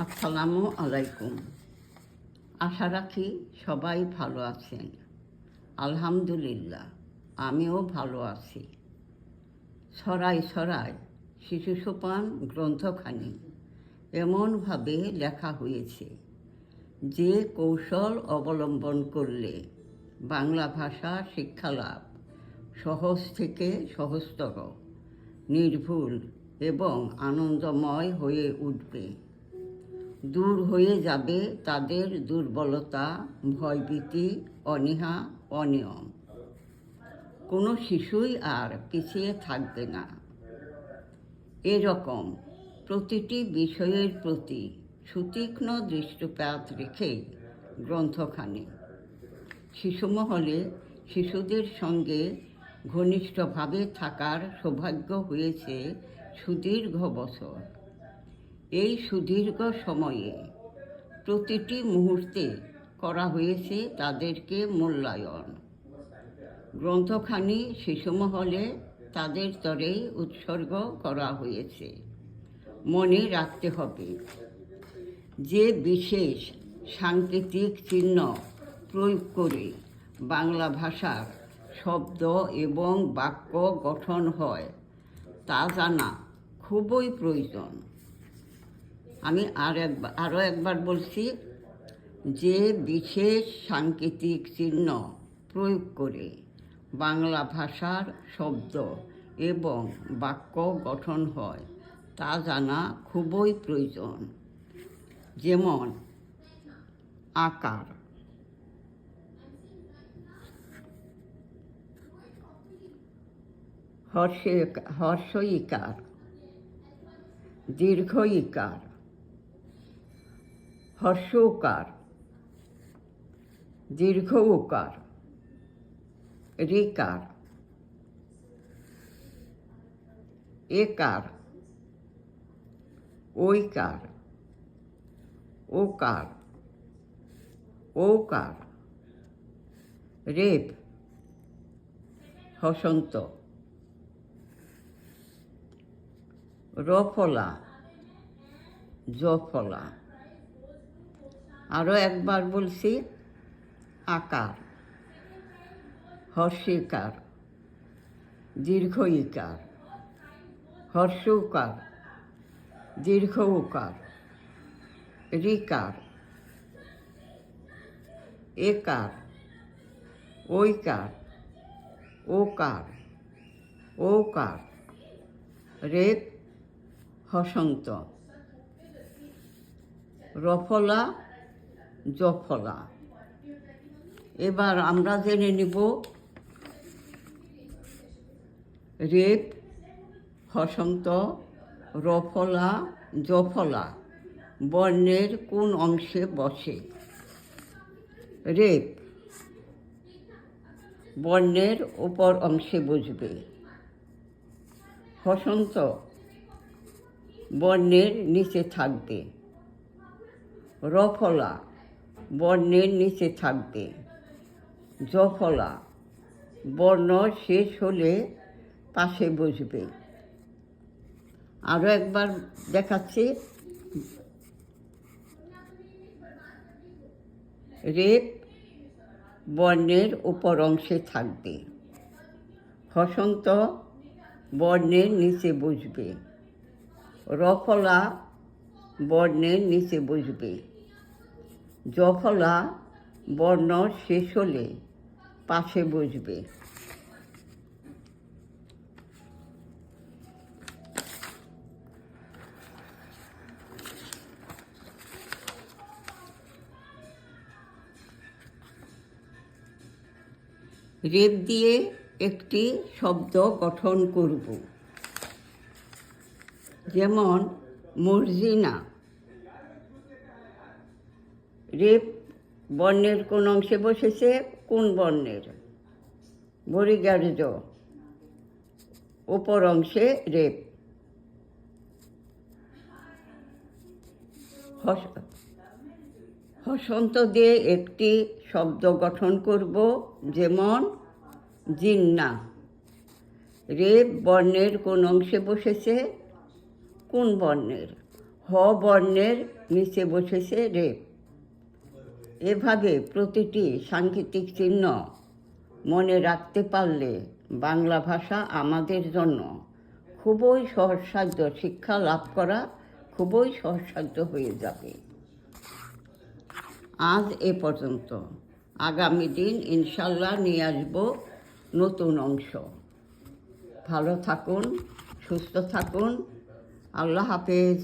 আসসালামু আলাইকুম। আশা রাখি সবাই ভালো আছেন। আলহামদুলিল্লাহ, আমিও ভালো আছি। ছড়াই ছড়াই শিশু সোপান গ্রন্থখানি এমনভাবে লেখা হয়েছে যে কৌশল অবলম্বন করলে বাংলা ভাষা শিক্ষালাভ সহজ থেকে সহজতর, নির্ভুল এবং আনন্দময় হয়ে উঠবে। দূর হয়ে যাবে তাদের দুর্বলতা, ভয়ভীতি, অনীহা, অনিয়ম। কোনো শিশুই আর পিছিয়ে থাকবে না। এরকম প্রতিটি বিষয়ের প্রতি সুতীক্ষ্ণ দৃষ্টিপাত রেখে গ্রন্থখানি শিশুমহলে শিশুদের সঙ্গে ঘনিষ্ঠভাবে থাকার সৌভাগ্য হয়েছে সুদীর্ঘ বছর। এই সুদীর্ঘ সময়ে প্রতিটি মুহূর্তে করা হয়েছে তাদেরকে মূল্যায়ন। গ্রন্থখানি শিশুমহলে তাদের তরেই উৎসর্গ করা হয়েছে। মনে রাখতে হবে, যে বিশেষ সাংকেতিক চিহ্ন প্রয়োগ করে বাংলা ভাষার শব্দ এবং বাক্য গঠন হয় তা জানা খুবই প্রয়োজন। আমি আরও একবার বলছি, যে বিশেষ সাংকেতিক চিহ্ন প্রয়োগ করে বাংলা ভাষার শব্দ এবং বাক্য গঠন হয় তা জানা খুবই প্রয়োজন। যেমন আকার, হর্ষ ইকার, দীর্ঘ ইকার, হর্ষ উকার, দীর্ঘ উকার, ঋকার, একার, ঐকার, ওকার, ঔকার, রেপ, হসন্ত, রফলা, জফলা। আরও একবার বলছি, আকার, হর্ষিকার, দীর্ঘ ইকার, হর্ষ উকার, দীর্ঘ উকার, ঋকার, একার, ঐকার, ওকার, ঔকার, রেপ, হসন্ত, রফলা, জফলা। এবার আমরা জেনে নিব রেপ, হসন্ত, রফলা, জফলা বর্ণের কোন অংশে বসে। রেপ বর্ণের উপর অংশে বসবে। হসন্ত বর্ণের নিচে থাকবে। রফলা বর্ণের নিচে থাকবে। জফলা বর্ণ শেষ হলে পাশে বসবে। আরও একবার দেখাচ্ছি, রেপ বর্ণের উপর অংশে থাকবে। হসন্ত বর্ণের নিচে বসবে। রফলা বর্ণের নিচে বসবে। জফলা বর্ণ শেষ হলে পাশে বসবে। রেপ দিয়ে একটি শব্দ গঠন করব। যেমন মর্জিনা। রেপ বর্ণের কোন অংশে বসেছে? কোন বর্ণের? বরিগার্য, উপর অংশে রেপ। হসন্ত দিয়ে একটি শব্দ গঠন করব, যেমন জিন্না। রেপ বর্ণের কোন অংশে বসেছে? কোন বর্ণের? হ বর্ণের নিচে বসেছে রেপ। এভাবে প্রতিটি সাংকেতিক চিহ্ন মনে রাখতে পারলে বাংলা ভাষা আমাদের জন্য খুবই সহজসাধ্য, শিক্ষা লাভ করা খুবই সহজসাধ্য হয়ে যাবে। আজ এ পর্যন্ত। আগামী দিন ইনশাল্লাহ নিয়ে আসব নতুন অংশ। ভালো থাকুন, সুস্থ থাকুন। আল্লাহ হাফেজ।